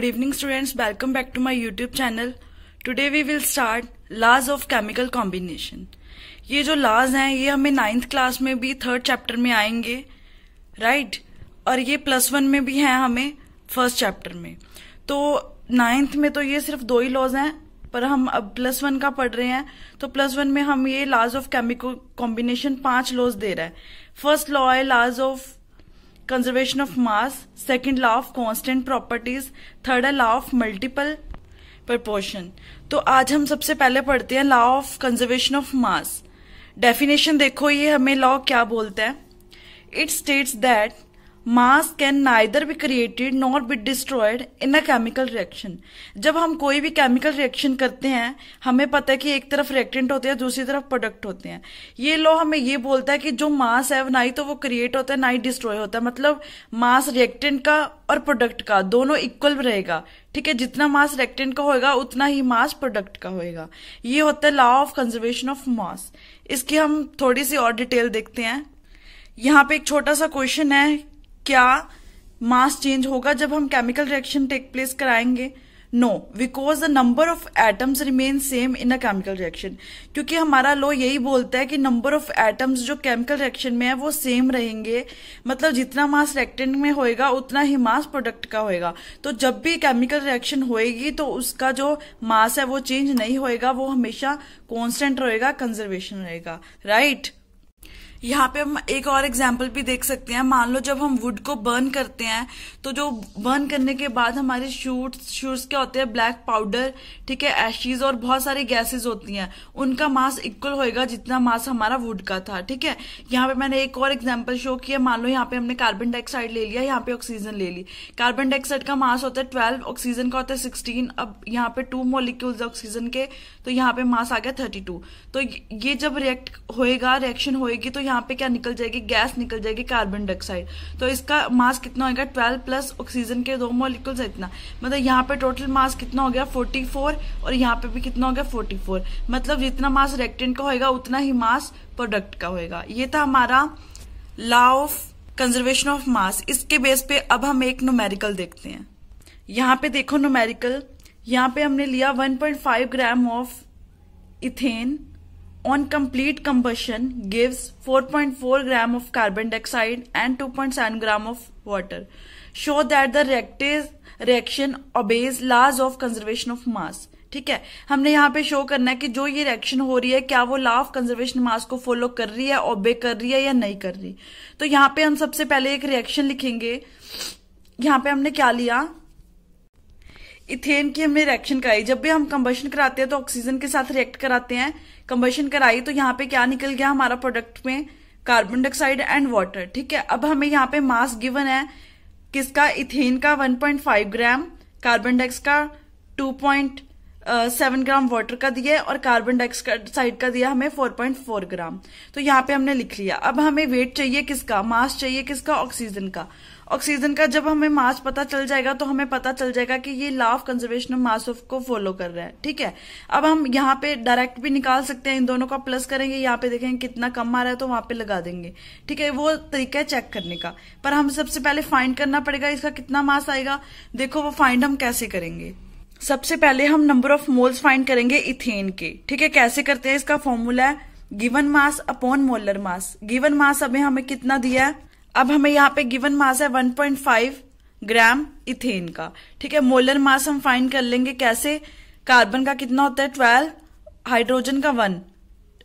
Good evening students, welcome back to my YouTube channel. Today we will start laws of chemical combination. ये जो laws हैं ये हमें 9th class में भी 3rd चैप्टर में आएंगे, राइट? और ये +1 में भी हैं हमें 1st चैप्टर में. तो 9th में तो ये सिर्फ 2 ही लॉज हैं, पर हम अब +1 का पढ़ रहे हैं. तो +1 में हम ये laws of chemical combination 5 laws दे रहा है. फर्स्ट लॉ है laws of conservation of mass, second law of constant properties, third है लॉ ऑफ मल्टीपल प्रपोर्शन. तो आज हम सबसे पहले पढ़ते हैं law of conservation of mass. Definition देखो, ये हमें लॉ क्या बोलता है. It states that mass can neither be created nor be destroyed in a chemical reaction. जब हम कोई भी केमिकल रिएक्शन करते हैं, हमें पता है कि एक तरफ रिएक्टेंट होते हैं, दूसरी तरफ प्रोडक्ट होते हैं. ये लॉ हमें ये बोलता है कि जो मास है ना ही तो वो क्रिएट होता है ना ही डिस्ट्रॉय होता है. मतलब मास रिएक्टेंट का और प्रोडक्ट का दोनों इक्वल रहेगा. ठीक है, जितना मास रिएक्टेंट का होगा उतना ही मास प्रोडक्ट का होगा. ये होता है लॉ ऑफ कंजर्वेशन ऑफ मास. इसकी हम थोड़ी सी और डिटेल देखते हैं. यहाँ पे एक छोटा सा क्वेश्चन है, क्या मास चेंज होगा जब हम केमिकल रिएक्शन टेक प्लेस कराएंगे? No, because the number of atoms remain same in a chemical reaction. क्योंकि हमारा लॉ यही बोलता है कि नंबर ऑफ एटम्स जो केमिकल रिएक्शन में है वो सेम रहेंगे. मतलब जितना मास रिएक्टेंट में होएगा उतना ही मास प्रोडक्ट का होएगा. तो जब भी केमिकल रिएक्शन होएगी तो उसका जो मास है वो चेंज नहीं होएगा, वो हमेशा कांस्टेंट रहेगा, कंजर्वेशन रहेगा, राइट? यहाँ पे हम एक और एग्जाम्पल भी देख सकते हैं. मान लो जब हम वुड को बर्न करते हैं तो जो बर्न करने के बाद हमारे शूट्स क्या होते हैं, ब्लैक पाउडर, ठीक है, एशीज और बहुत सारी गैसेस होती हैं. उनका मास इक्वल होएगा जितना मास हमारा वुड का था. ठीक है, यहाँ पे मैंने एक और एग्जाम्पल शो किया. मान लो यहाँ पे हमने कार्बन डाइऑक्साइड ले लिया, यहाँ पे ऑक्सीजन ले ली. कार्बन डाइऑक्साइड का मास होता है 12, ऑक्सीजन का होता है 16. अब यहाँ पे 2 मॉलिक्यूल्स ऑक्सीजन के, तो यहाँ पे मास आ गया 32. तो ये जब रिएक्शन होएगी तो यहाँ पे क्या निकल जाएगी, गैस निकल जाएगी, कार्बन डाइऑक्साइड. तो इसका मास कितना होगा, 12 प्लस ऑक्सीजन के 2 मॉलिक्यूल्स इतना. मतलब यहाँ पे टोटल मास कितना हो गया, 44. और यहाँ पे भी कितना हो गया, 44. मतलब जितना मास रिएक्टेंट का होगा उतना ही मास प्रोडक्ट का होगा. ये था हमारा लॉ ऑफ कंजर्वेशन ऑफ मास. इसके बेस पे अब हम एक न्यूमेरिकल देखते हैं. यहाँ पे देखो न्यूमेरिकल, यहाँ पे हमने लिया 1.5 gram of ethane on complete combustion gives 4.4 gram of carbon dioxide and 2.7 gram of water. Show that the reaction obeys laws of conservation of mass. ठीक है, हमने यहाँ पे शो करना है कि जो ये रिएक्शन हो रही है क्या वो लॉ ऑफ कंजर्वेशन मास को फॉलो कर रही है, ओबे कर रही है या नहीं कर रही. तो यहाँ पे हम सबसे पहले एक रिएक्शन लिखेंगे. यहाँ पे हमने क्या लिया, इथेन की हमने रिएक्शन कराई. जब भी हम कंबशन कराते हैं तो ऑक्सीजन के साथ रिएक्ट कराते हैं. कंबशन कराई तो यहाँ पे क्या निकल गया हमारा प्रोडक्ट में, कार्बन डाइऑक्साइड एंड वाटर. ठीक है, अब हमें यहाँ पे मास गिवन है किसका, इथेन का 1.5 ग्राम, कार्बन डाइऑक्साइड का 2.7 ग्राम वाटर का दिया और कार्बन डाइऑक्साइड का दिया हमें 4.4 ग्राम. तो यहाँ पे हमने लिख लिया. अब हमें वेट चाहिए किसका, मास चाहिए किसका, ऑक्सीजन का. ऑक्सीजन का जब हमें मास पता चल जाएगा तो हमें पता चल जाएगा कि ये लॉ ऑफ कंजर्वेशन ऑफ मास को फॉलो कर रहा है. ठीक है, अब हम यहाँ पे डायरेक्ट भी निकाल सकते हैं. इन दोनों का प्लस करेंगे, यहाँ पे देखेंगे कितना कम आ रहा है तो वहां पे लगा देंगे. ठीक है, वो तरीका है चेक करने का. पर हम सबसे पहले फाइंड करना पड़ेगा इसका कितना मास आएगा. देखो वो फाइंड हम कैसे करेंगे. सबसे पहले हम नंबर ऑफ मोल्स फाइंड करेंगे इथेन के. ठीक है, कैसे करते हैं, इसका फॉर्मूला है given mass upon molar mass. Given mass हमें कितना दिया है, अब हमें यहाँ पे गिवन मास है 1.5 ग्राम इथेन का. ठीक है, मोलर मास हम फाइंड कर लेंगे कैसे, कार्बन का कितना होता है 12, हाइड्रोजन का 1,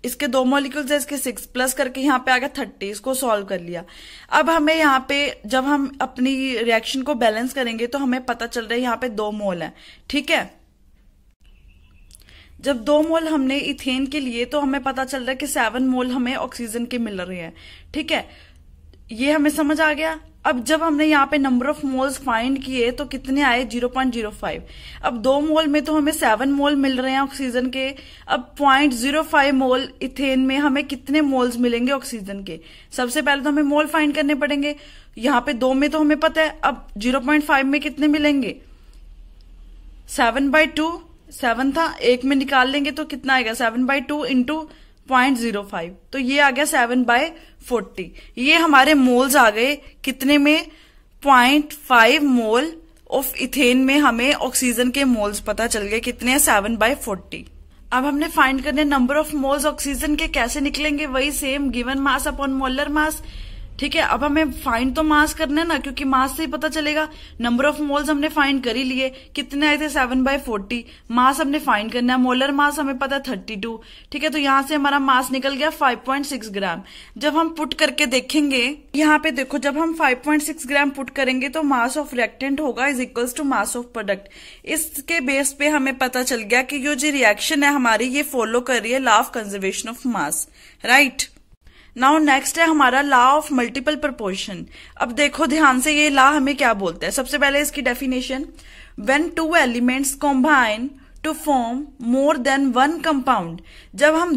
इसके 2 मॉलिक्यूल्स है, इसके 6 प्लस करके यहाँ पे आ गया 30. इसको सॉल्व कर लिया. अब हमें यहाँ पे जब हम अपनी रिएक्शन को बैलेंस करेंगे तो हमें पता चल रहा है यहाँ पे 2 मोल है. ठीक है, जब 2 मोल हमने इथेन के लिए तो हमें पता चल रहा है कि 7 मोल हमें ऑक्सीजन के मिल रहे हैं. ठीक है, ये हमें समझ आ गया. अब जब हमने यहाँ पे नंबर ऑफ मोल्स फाइंड किए तो कितने आए, 0.05. अब 2 मोल में तो हमें 7 मोल मिल रहे हैं ऑक्सीजन के. अब 0.05 मोल इथेन में हमें कितने मोल्स मिलेंगे ऑक्सीजन के. सबसे पहले तो हमें मोल फाइंड करने पड़ेंगे. यहाँ पे 2 में तो हमें पता है. अब 0.5 में कितने मिलेंगे, 7/2, 7 था, 1 में निकाल लेंगे तो कितना आएगा, 7/2 इंटू 0.05. तो ये आ गया 7/40. ये हमारे मोल्स आ गए कितने में, 0.5 मोल ऑफ इथेन में हमें ऑक्सीजन के मोल्स पता चल गए, कितने हैं 7/40। अब हमने फाइंड करने नंबर ऑफ मोल्स ऑक्सीजन के, कैसे निकलेंगे, वही same given mass upon molar mass. ठीक है, अब हमें फाइंड तो मास करना है ना, क्योंकि मास से ही पता चलेगा। नंबर ऑफ मोल्स हमने फाइंड कर ही लिए, कितने आए थे 7/40। मास हमने फाइंड करना है, मोलर मास हमें पता है 32। ठीक है, तो यहां से हमारा मास निकल गया 5.6 ग्राम। जब हम पुट करके देखेंगे, यहाँ पे देखो, जब हम 5.6 ग्राम पुट करेंगे तो मास ऑफ रिएक्टेंट होगा is equals to mass of product. इसके बेस पे हमें पता चल गया कि जो रिएक्शन है हमारी, ये फॉलो कर रही है law of conservation of mass, right. Now next है हमारा लॉ ऑफ मल्टीपल प्रोपोर्शन। अब देखो ध्यान से, ये लॉ हमें क्या बोलता है। सबसे पहले इसकी definition, when two elements combine to form more than one compound. जब हम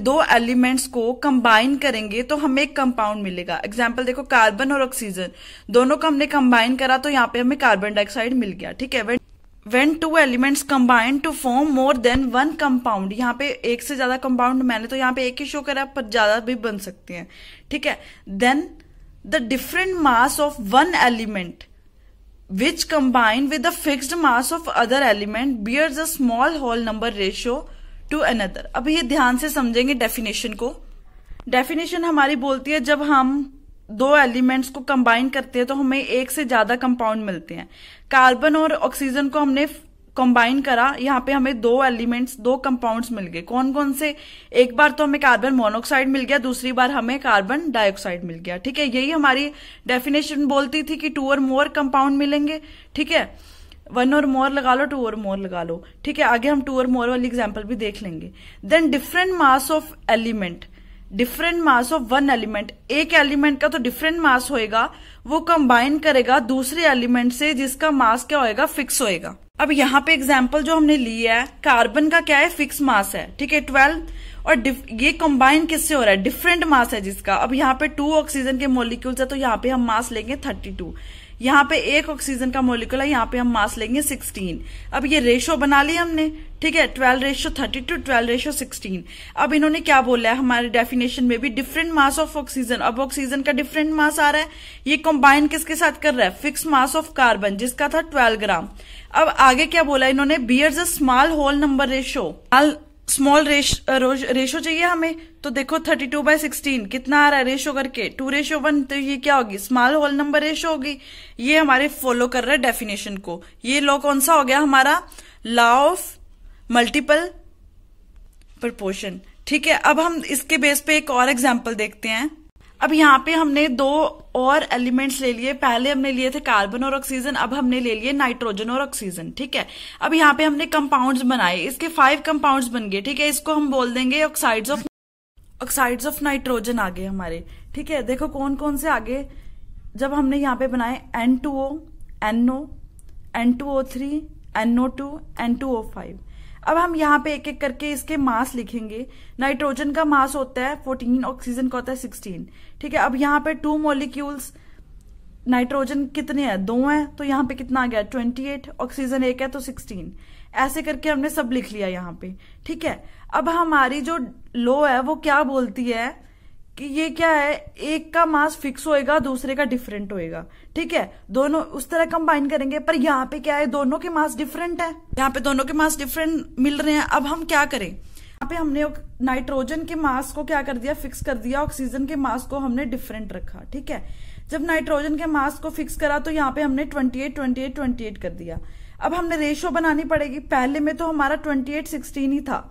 दो एलिमेंट्स को कंबाइन करेंगे तो हमें एक कंपाउंड मिलेगा। एग्जाम्पल देखो, कार्बन और ऑक्सीजन दोनों को हमने कंबाइन करा तो यहाँ पे हमें कार्बन डाइऑक्साइड मिल गया। ठीक है, When two elements combine to form more than one compound, यहाँ पे एक से ज्यादा कंपाउंड, मैंने तो यहाँ पे एक ही शो करा, पर ज्यादा भी बन सकते हैं। ठीक है, then the different mass of one element which combine with the fixed mass of other element bears a small whole number ratio to another। अब ये ध्यान से समझेंगे डेफिनेशन को। डेफिनेशन हमारी बोलती है, जब हम दो एलिमेंट्स को कंबाइन करते हैं तो हमें एक से ज्यादा कंपाउंड मिलते हैं। कार्बन और ऑक्सीजन को हमने कंबाइन करा, यहाँ पे हमें दो कंपाउंड्स मिल गए। कौन कौन से? एक बार तो हमें कार्बन मोनोऑक्साइड मिल गया, दूसरी बार हमें कार्बन डाइऑक्साइड मिल गया। ठीक है, यही हमारी डेफिनेशन बोलती थी कि 2 और मोर कंपाउंड मिलेंगे। ठीक है, 1 और मोर लगा लो, 2 और मोर लगा लो। ठीक है, आगे हम 2 और मोर वाली एग्जाम्पल भी देख लेंगे। Then different mass of element, different mass of one element, एक एलिमेंट का तो डिफरेंट मास होएगा, वो कंबाइन करेगा दूसरे एलिमेंट से जिसका मास क्या होएगा, फिक्स होएगा। अब यहाँ पे एग्जांपल जो हमने ली है, कार्बन का क्या है, फिक्स मास है। ठीक है, 12, और ये कंबाइन किससे हो रहा है, डिफरेंट मास है जिसका। अब यहाँ पे 2 ऑक्सीजन के मोलिक्यूल्स है तो यहाँ पे हम मास लेंगे 32। यहाँ पे 1 ऑक्सीजन का मोलिक्यूल है, यहाँ पे हम मास लेंगे 16। अब ये रेशो बना लिया हमने। ठीक है, 12:32, 12:16। अब इन्होंने क्या बोला है हमारे डेफिनेशन में भी, डिफरेंट मास ऑफ ऑक्सीजन। अब ऑक्सीजन का डिफरेंट मास आ रहा है, ये कंबाइन किसके साथ कर रहा है, फिक्स मास ऑफ कार्बन जिसका था 12 ग्राम। अब आगे क्या बोला इन्होंने, bears a small whole number ratio. Small ratio चाहिए हमें, तो देखो 32/16 कितना आ रहा है रेशो करके, 2:1, तो ये क्या होगी, स्मॉल होल नंबर रेशो होगी। ये हमारे फॉलो कर रहा है डेफिनेशन को। ये लॉ कौन सा हो गया हमारा, लॉ ऑफ मल्टीपल प्रोपोर्शन। ठीक है, अब हम इसके बेस पे एक और एग्जांपल देखते हैं। अब यहाँ पे हमने 2 और एलिमेंट्स ले लिए। पहले हमने लिए थे कार्बन और ऑक्सीजन, अब हमने ले लिए नाइट्रोजन और ऑक्सीजन। ठीक है, अब यहाँ पे हमने कंपाउंड्स बनाए, इसके 5 कंपाउंड्स बन गए। ठीक है, इसको हम बोल देंगे ऑक्साइड्स ऑफ नाइट्रोजन आगे हमारे। ठीक है, देखो कौन कौन से आगे, जब हमने यहाँ पे बनाए N2O, NO, N2O3, NO2, N2O5। अब हम यहाँ पे एक एक करके इसके मास लिखेंगे। नाइट्रोजन का मास होता है 14, ऑक्सीजन का होता है 16। ठीक है, अब यहाँ पे 2 मॉलिक्यूल्स, नाइट्रोजन कितने हैं, 2 हैं, तो यहाँ पे कितना आ गया 28, ऑक्सीजन 1 है तो 16। ऐसे करके हमने सब लिख लिया यहाँ पे। ठीक है, अब हमारी जो लॉ है वो क्या बोलती है कि ये क्या है, एक का मास फिक्स होएगा, दूसरे का डिफरेंट होएगा। ठीक है, दोनों उस तरह कंबाइन करेंगे, पर यहाँ पे क्या है, दोनों के मास डिफरेंट है, यहाँ पे दोनों के मास डिफरेंट मिल रहे हैं। अब हम क्या करें, यहाँ पे हमने नाइट्रोजन के मास को क्या कर दिया, फिक्स कर दिया, ऑक्सीजन के मास को हमने डिफरेंट रखा। ठीक है, जब नाइट्रोजन के मास को फिक्स करा तो यहाँ पे हमने 28 कर दिया। अब हमने रेशो बनानी पड़ेगी। पहले में तो हमारा 28:16 ही था।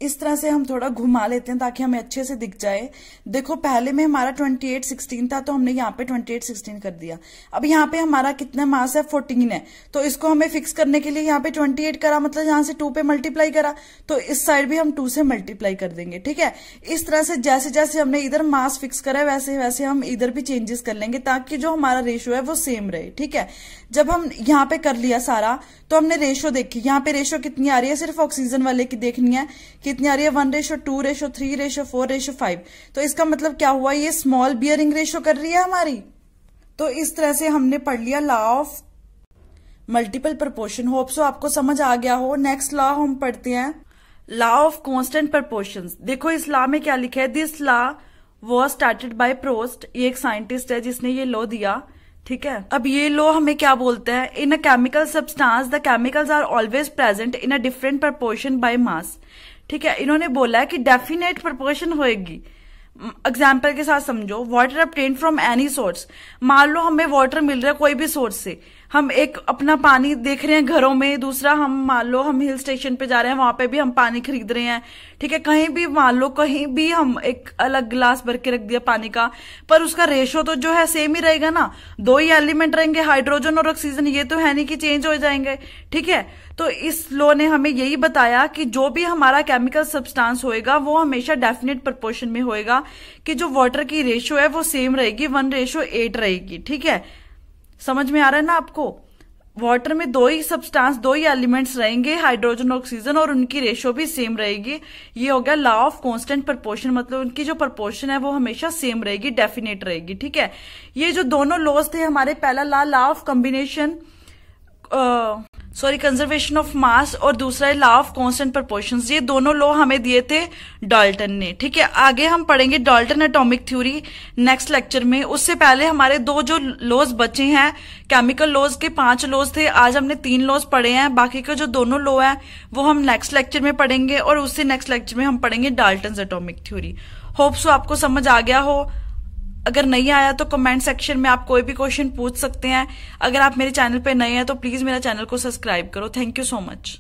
इस तरह से हम थोड़ा घुमा लेते हैं ताकि हमें अच्छे से दिख जाए। देखो पहले में हमारा 28:16 था तो हमने यहाँ पे 28:16 कर दिया। अब यहाँ पे हमारा कितना मास है, 14 है, तो इसको हमें फिक्स करने के लिए यहाँ पे 28 करा, मतलब यहाँ से 2 पे मल्टीप्लाई करा, तो इस साइड भी हम 2 से मल्टीप्लाई कर देंगे। ठीक है, इस तरह से जैसे जैसे हमने इधर मास फिक्स करा है वैसे वैसे हम इधर भी चेंजेस कर लेंगे ताकि जो हमारा रेशो है वो सेम रहे। ठीक है, जब हम यहाँ पे कर लिया सारा तो हमने रेशो देखी, यहाँ पे रेशो कितनी आ रही है, सिर्फ ऑक्सीजन वाले की देखनी है, कितनी आ रही है 1:2, 3, 4, 5। तो इसका मतलब क्या हुआ, ये स्मॉल बियरिंग रेशो कर रही है हमारी। तो इस तरह से हमने पढ़ लिया law of multiple proportion. Hope so आपको समझ आ गया हो। नेक्स्ट लॉ हम पढ़ते हैं, लॉ ऑफ कांस्टेंट प्रोपोर्शंस। देखो इस लॉ में क्या लिखा है, this law was started by Proust. ये एक साइंटिस्ट है जिसने ये लॉ दिया। ठीक है। अब ये लॉ हमें क्या बोलता है, in a chemical substance the chemicals are always present in a different proportion by mass. ठीक है, इन्होंने बोला है कि डेफिनेट प्रपोर्शन होएगी। एग्जाम्पल के साथ समझो, water obtained from any source. मान लो हमें वाटर मिल रहा है कोई भी सोर्स से, हम एक अपना पानी देख रहे हैं घरों में, दूसरा हम मान लो हम हिल स्टेशन पे जा रहे हैं, वहां पे भी हम पानी खरीद रहे हैं। ठीक है, कहीं भी मान लो कहीं भी हम एक अलग गिलास भर के रख दिया पानी का, पर उसका रेशो तो जो है सेम ही रहेगा ना। दो ही एलिमेंट रहेंगे, हाइड्रोजन और ऑक्सीजन, ये तो है नहीं कि चेंज हो जाएंगे। ठीक है, तो इस लॉ ने हमें यही बताया कि जो भी हमारा केमिकल सब्सटेंस होएगा वो हमेशा डेफिनेट प्रोपोर्शन में होएगा, कि जो वाटर की रेशो है वो सेम रहेगी, 1:8 रहेगी। ठीक है, समझ में आ रहा है ना आपको। वाटर में दो ही सब्सटेंस, दो ही एलिमेंट्स रहेंगे, हाइड्रोजन ऑक्सीजन, और उनकी रेशो भी सेम रहेगी। ये हो गया लॉ ऑफ कांस्टेंट प्रोपोर्शन, मतलब उनकी जो प्रोपोर्शन है वो हमेशा सेम रहेगी, डेफिनेट रहेगी। ठीक है, ये जो दोनों लॉज थे हमारे, पहला law of combination conservation of मास, और दूसरा है लॉ ऑफ कांस्टेंट प्रोपोर्शंस। ये दोनों लॉ हमें दिए थे डाल्टन ने। ठीक है, आगे हम पढ़ेंगे Dalton atomic theory next lecture में। उससे पहले हमारे दो जो लॉज बचे हैं, केमिकल लॉज के 5 लॉज थे, आज हमने 3 लॉज पढ़े हैं। बाकी के जो दोनों लॉ है वो हम नेक्स्ट लेक्चर में पढ़ेंगे, और उससे नेक्स्ट लेक्चर में हम पढ़ेंगे Dalton atomic theory. Hope so आपको समझ आ गया हो। अगर नहीं आया तो कमेंट सेक्शन में आप कोई भी क्वेश्चन पूछ सकते हैं। अगर आप मेरे चैनल पे नए हैं तो प्लीज मेरा चैनल को सब्सक्राइब करो। Thank you so much.